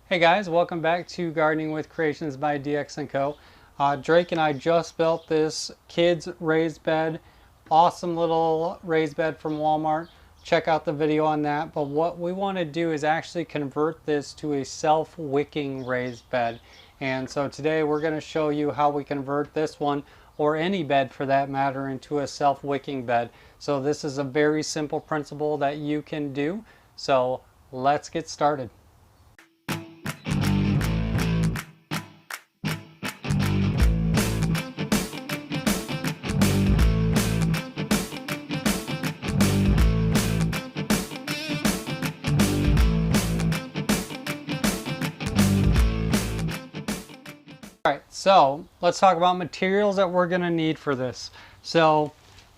Hey guys, welcome back to Gardening with Creations by DX & Co. Drake and I just built this kids raised bed. Awesome little raised bed from Walmart. Check out the video on that. But what we want to do is actually convert this to a self-wicking raised bed. And so today we're going to show you how we convert this one, or any bed for that matter, into a self-wicking bed. So this is a very simple principle that you can do. So let's get started. Alright, so let's talk about materials that we're going to need for this. So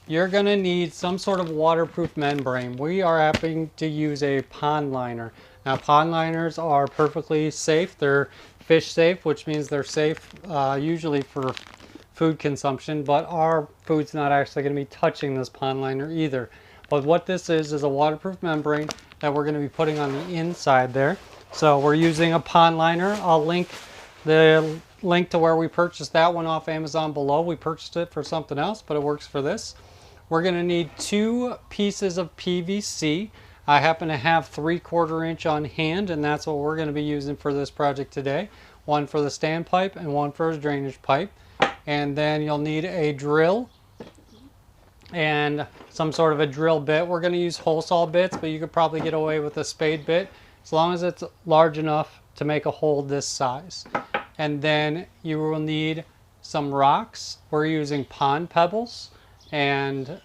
you're going to need some sort of waterproof membrane. We are having to use a pond liner. Now pond liners are perfectly safe. They're fish safe, which means they're safe usually for food consumption, but our food's not actually going to be touching this pond liner either. But what this is a waterproof membrane that we're going to be putting on the inside there. So we're using a pond liner. I'll link the link to where we purchased that one off Amazon below. We purchased it for something else, but it works for this. We're going to need 2 pieces of PVC. I happen to have 3/4 inch on hand, and that's what we're going to be using for this project today. One for the standpipe and one for his drainage pipe. And then you'll need a drill and some sort of a drill bit. We're going to use hole saw bits, but you could probably get away with a spade bit as long as it's large enough to make a hole this size. And then you will need some rocks. We're using pond pebbles, and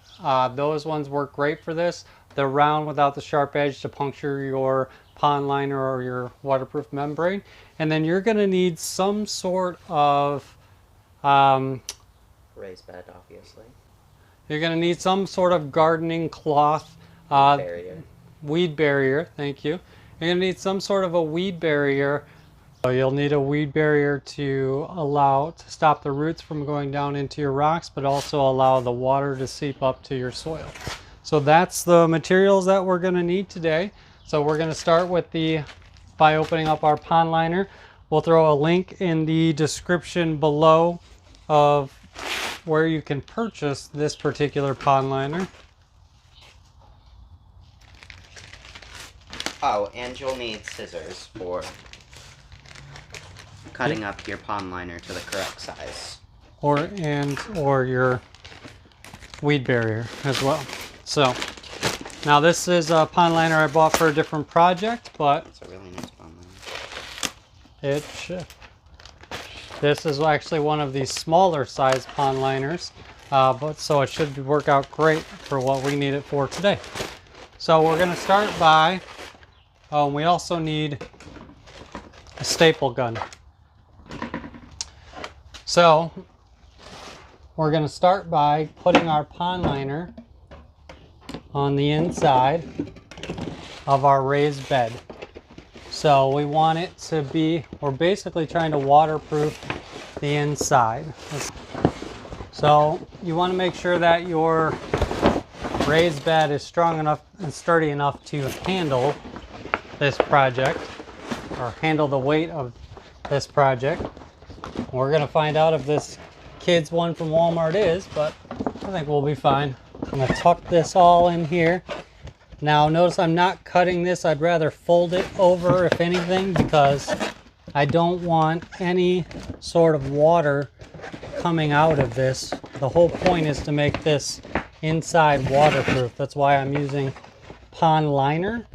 those ones work great for this. They're round without the sharp edge to puncture your pond liner or your waterproof membrane. And then you're going to need some sort of raised bed, obviously. You're going to need some sort of gardening cloth. Barrier. Weed barrier, thank you. You're going to need some sort of a weed barrier. So you'll need a weed barrier to stop the roots from going down into your rocks, but also allow the water to seep up to your soil. So that's the materials that we're going to need today. So we're going to start with by opening up our pond liner. We'll throw a link in the description below of where you can purchase this particular pond liner. Oh, and you'll need scissors for cutting up your pond liner to the correct size. Or your weed barrier as well. So now this is a pond liner I bought for a different project, but it's a really nice pond liner. This is actually one of the smaller size pond liners, but so it should work out great for what we need it for today. So we're going to start by, we also need a staple gun. So we're going to start by putting our pond liner on the inside of our raised bed. So we want it to be, we're basically trying to waterproof the inside. So you want to make sure that your raised bed is strong enough and sturdy enough to handle this project, or handle the weight of this project. We're going to find out if this kids one from Walmart is, but I think we'll be fine. I'm going to tuck this all in here. Now notice I'm not cutting this. I'd rather fold it over, if anything, because I don't want any sort of water coming out of this. The whole point is to make this inside waterproof. That's why I'm using pond liner.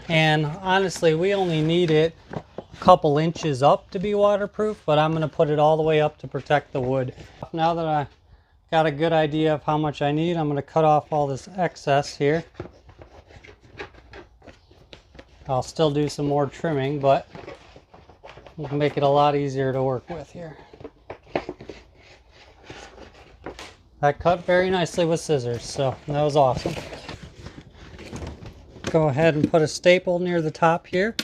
And honestly, we only need it a couple inches up to be waterproof, but I'm going to put it all the way up to protect the wood. Now that I got a good idea of how much I need, I'm going to cut off all this excess here. I'll still do some more trimming, but we'll make it a lot easier to work with here. That cut very nicely with scissors, so that was awesome. Go ahead and put a staple near the top here.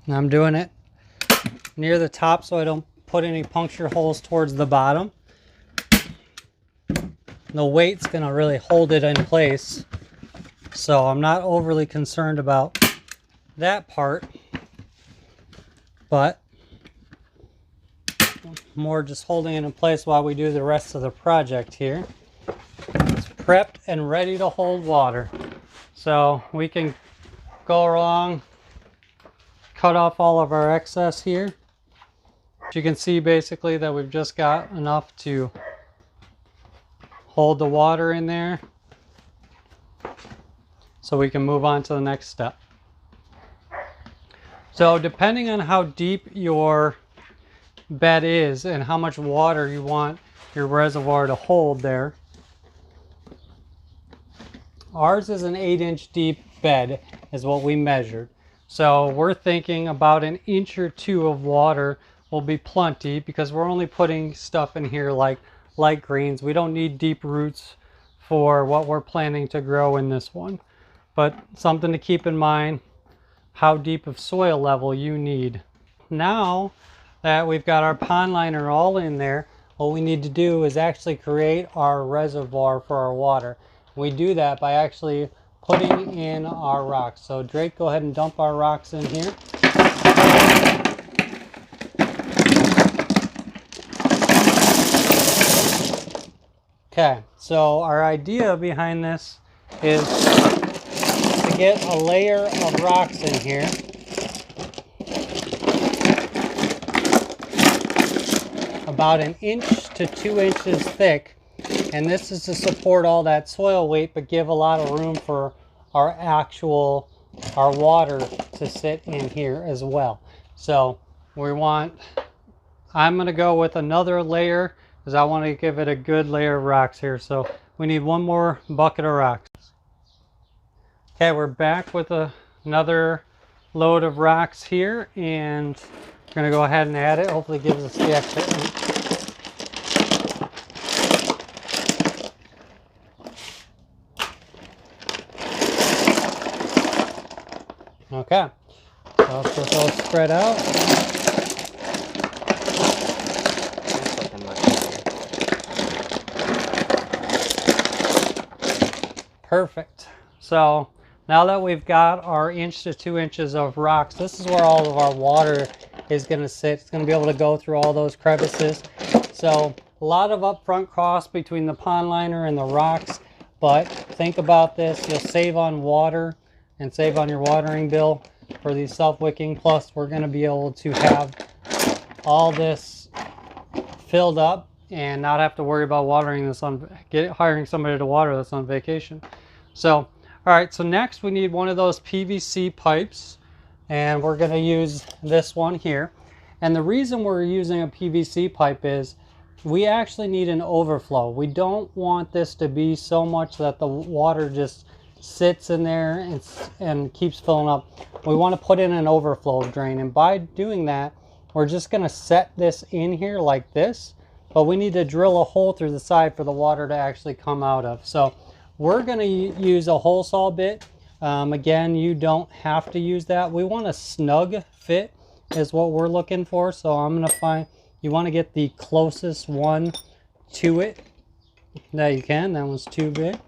And I'm doing it near the top so I don't put any puncture holes towards the bottom. The weight's going to really hold it in place. So I'm not overly concerned about that part, but more just holding it in place while we do the rest of the project here. It's prepped and ready to hold water. So we can go along, cut off all of our excess here. You can see basically that we've just got enough to hold the water in there. So we can move on to the next step. So depending on how deep your bed is and how much water you want your reservoir to hold there. Ours is an 8-inch deep bed is what we measured. So we're thinking about an inch or two of water will be plenty because we're only putting stuff in here like light greens. We don't need deep roots for what we're planning to grow in this one. But something to keep in mind, how deep of soil level you need. Now that we've got our pond liner all in there, what we need to do is actually create our reservoir for our water. We do that by actually putting in our rocks. So Drake, go ahead and dump our rocks in here. Okay, so our idea behind this is to get a layer of rocks in here. About 1 inch to 2 inches thick, and this is to support all that soil weight but give a lot of room for our water to sit in here as well. So I'm going to go with another layer because I want to give it a good layer of rocks here. So we need one more bucket of rocks. Okay, we're back with another load of rocks here, and we're going to go ahead and add it. Hopefully it gives us the extra. Okay, so let's get those spread out. Perfect. So now that we've got our 1 to 2 inches of rocks, this is where all of our water is going to sit. It's going to be able to go through all those crevices. So a lot of upfront costs between the pond liner and the rocks, but think about this. You'll save on water and save on your watering bill for these self-wicking. Plus, we're going to be able to have all this filled up and not have to worry about watering this hiring somebody to water that's on vacation. So, all right, so next we need one of those PVC pipes, and we're going to use this one here. And the reason we're using a PVC pipe is we actually need an overflow. We don't want this to be so much that the water just sits in there and keeps filling up. We want to put in an overflow drain, and by doing that, we're just going to set this in here like this, but we need to drill a hole through the side for the water to actually come out of. So we're going to use a hole saw bit. Again, you don't have to use that. We want a snug fit is what we're looking for. So I'm going to find, you want to get the closest one to it that you can. That one's too big.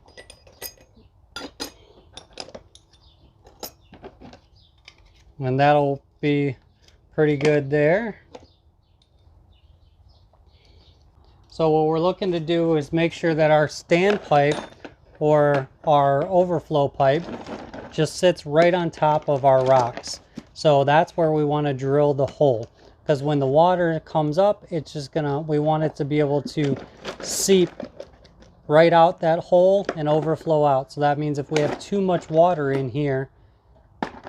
And that'll be pretty good there. So what we're looking to do is make sure that our standpipe or our overflow pipe just sits right on top of our rocks. So that's where we want to drill the hole, because when the water comes up, it's just we want it to be able to seep right out that hole and overflow out. So that means if we have too much water in here,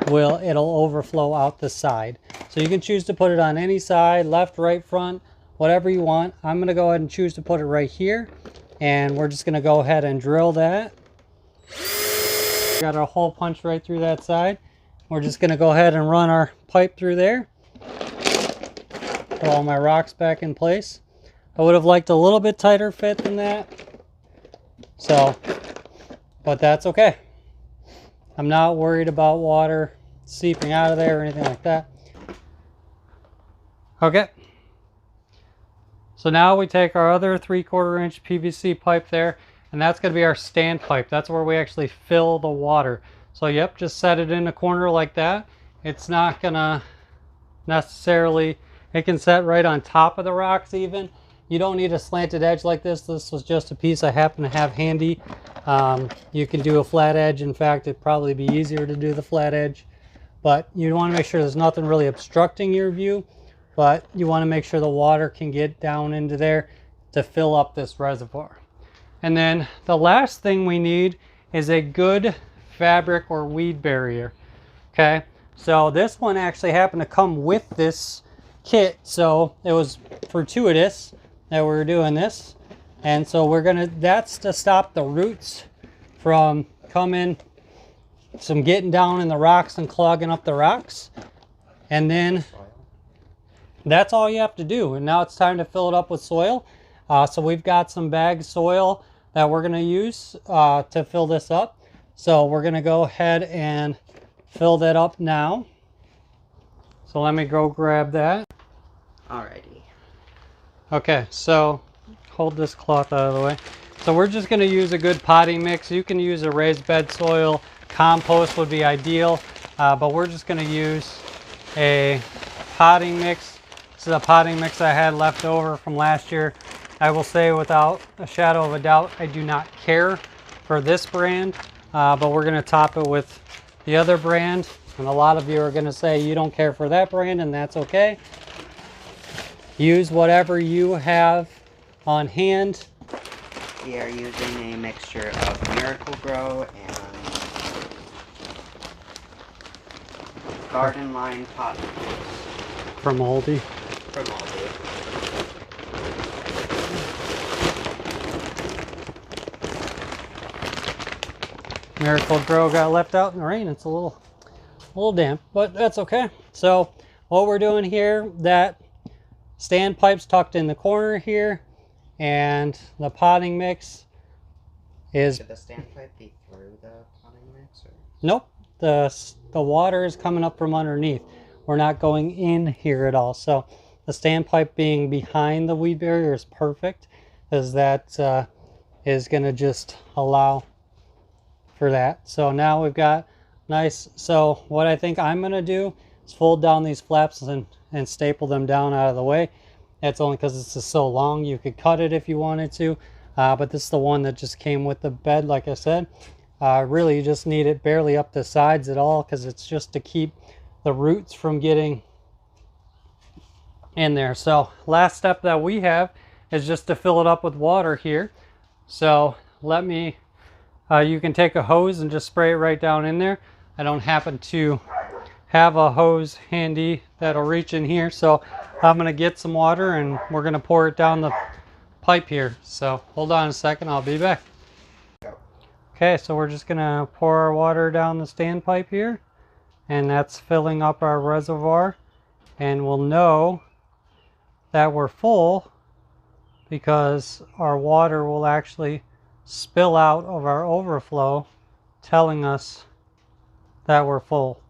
it'll overflow out the side. So you can choose to put it on any side, left, right, front, whatever you want. I'm going to go ahead and choose to put it right here, and we're just going to go ahead and drill that. Got our hole punched right through that side. We're just going to go ahead and run our pipe through there. Put all my rocks back in place. I would have liked a little bit tighter fit than that, but that's okay. I'm not worried about water seeping out of there or anything like that. Okay. So now we take our other 3/4 inch PVC pipe there, and that's going to be our standpipe. That's where we actually fill the water. So yep, just set it in a corner like that. It's not going to necessarily, it can set right on top of the rocks even. You don't need a slanted edge like this. This was just a piece I happen to have handy. You can do a flat edge. In fact, it'd probably be easier to do the flat edge. But you want to make sure there's nothing really obstructing your view. But you want to make sure the water can get down into there to fill up this reservoir. And then the last thing we need is a good fabric or weed barrier. Okay, so this one actually happened to come with this kit, so it was fortuitous that we're doing this. And so that's to stop the roots from getting down in the rocks and clogging up the rocks. And then that's all you have to do. And now it's time to fill it up with soil. So we've got some bagged soil that we're going to use to fill this up. So we're going to go ahead and fill that up now. So let me go grab that. Alrighty. Okay, so hold this cloth out of the way. So we're just going to use a good potting mix. You can use a raised bed soil. Compost would be ideal. But we're just going to use a potting mix. This is a potting mix I had left over from last year. I will say without a shadow of a doubt, I do not care for this brand, but we're going to top it with the other brand. And a lot of you are going to say you don't care for that brand, and that's okay. Use whatever you have on hand. We are using a mixture of Miracle Grow and Garden Line potting mix. From Aldi. From Aldi. Miracle Grow got left out in the rain. It's a little damp, but that's okay. So what we're doing here, that standpipe's tucked in the corner here, and the potting mix is... Should the standpipe be through the potting mix? Or? Nope. The water is coming up from underneath. We're not going in here at all. So the standpipe being behind the weed barrier is perfect, as that is going to just allow for that. So now we've got nice. So what I think I'm going to do is fold down these flaps and staple them down out of the way. That's only because this is so long. You could cut it if you wanted to, but this is the one that just came with the bed, like I said. Really, you just need it barely up the sides at all, because it's just to keep the roots from getting in there. So last step that we have is just to fill it up with water here. So let me, you can take a hose and just spray it right down in there. I don't happen to have a hose handy that'll reach in here, so I'm going to get some water and we're going to pour it down the pipe here. So hold on a second, I'll be back. Okay, so we're just going to pour our water down the standpipe here, and that's filling up our reservoir, and we'll know that we're full because our water will actually spill out of our overflow, telling us that we're full.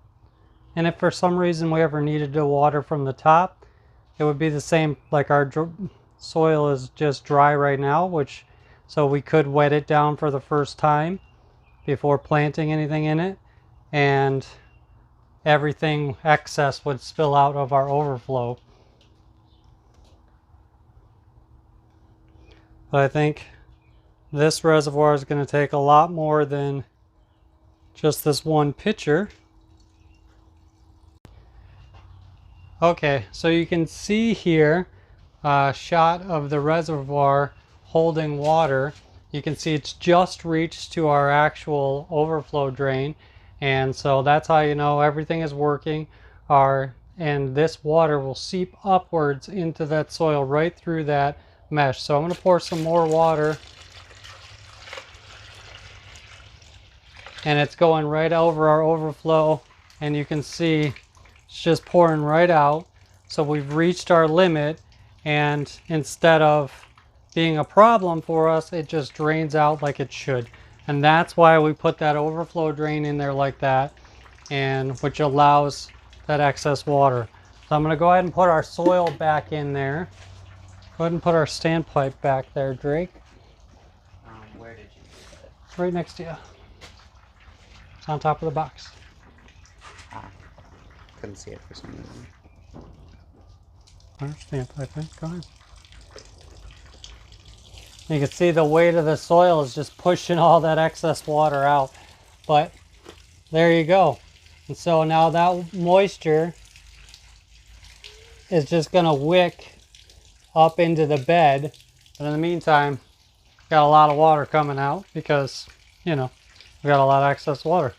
And if for some reason we ever needed to water from the top, it would be the same, like our soil is just dry right now, so we could wet it down for the first time before planting anything in it, and everything excess would spill out of our overflow. But I think this reservoir is going to take a lot more than just this one pitcher. Okay, so you can see here a shot of the reservoir holding water. You can see it's just reached to our actual overflow drain, and so that's how you know everything is working. And this water will seep upwards into that soil right through that mesh. So I'm going to pour some more water, and it's going right over our overflow, and you can see it's just pouring right out. So we've reached our limit, and instead of being a problem for us, it just drains out like it should. And that's why we put that overflow drain in there like that, and which allows that excess water. So I'm going to go ahead and put our soil back in there. Go ahead and put our standpipe back there, Drake. Where did you put it? Right next to you. It's on top of the box. Couldn't see it for some reason. Our standpipe in. Go ahead. You can see the weight of the soil is just pushing all that excess water out. But there you go. And so now that moisture is just going to wick up into the bed. But in the meantime, got a lot of water coming out because, you know, we got a lot of excess water.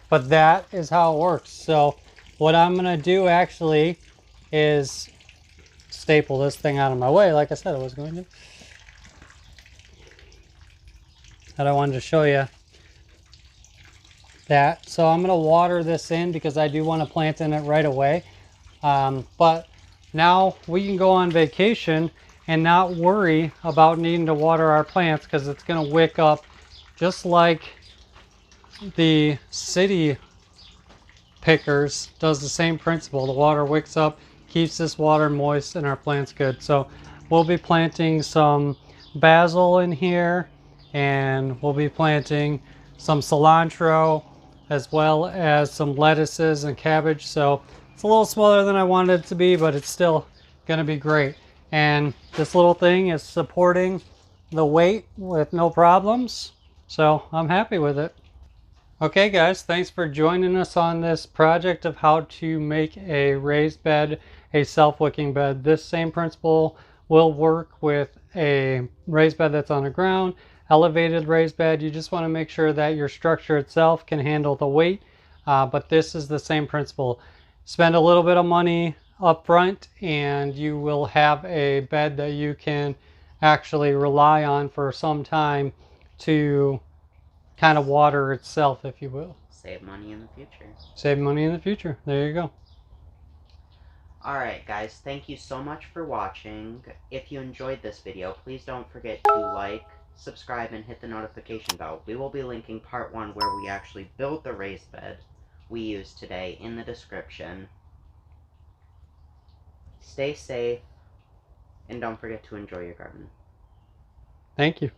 But that is how it works. So what I'm going to do actually is staple this thing out of my way, like I said I was going to. And I wanted to show you that. So I'm going to water this in because I do want to plant in it right away. But now we can go on vacation and not worry about needing to water our plants because it's going to wick up just like the city pickers does. The same principle. The water wicks up, keeps this water moist, and our plant's good. So we'll be planting some basil in here, and we'll be planting some cilantro as well as some lettuces and cabbage. So it's a little smaller than I wanted it to be, but it's still going to be great. And this little thing is supporting the weight with no problems. So I'm happy with it. Okay guys, thanks for joining us on this project of how to make a raised bed, a self-wicking bed. This same principle will work with a raised bed that's on the ground, elevated raised bed. You just want to make sure that your structure itself can handle the weight, but this is the same principle. Spend a little bit of money up front and you will have a bed that you can actually rely on for some time to kind of water itself, if you will. Save money in the future. Save money in the future. There you go. Alright guys, thank you so much for watching. If you enjoyed this video, please don't forget to like, subscribe, and hit the notification bell. We will be linking part 1 where we actually build the raised bed we used today in the description. Stay safe, and don't forget to enjoy your garden. Thank you.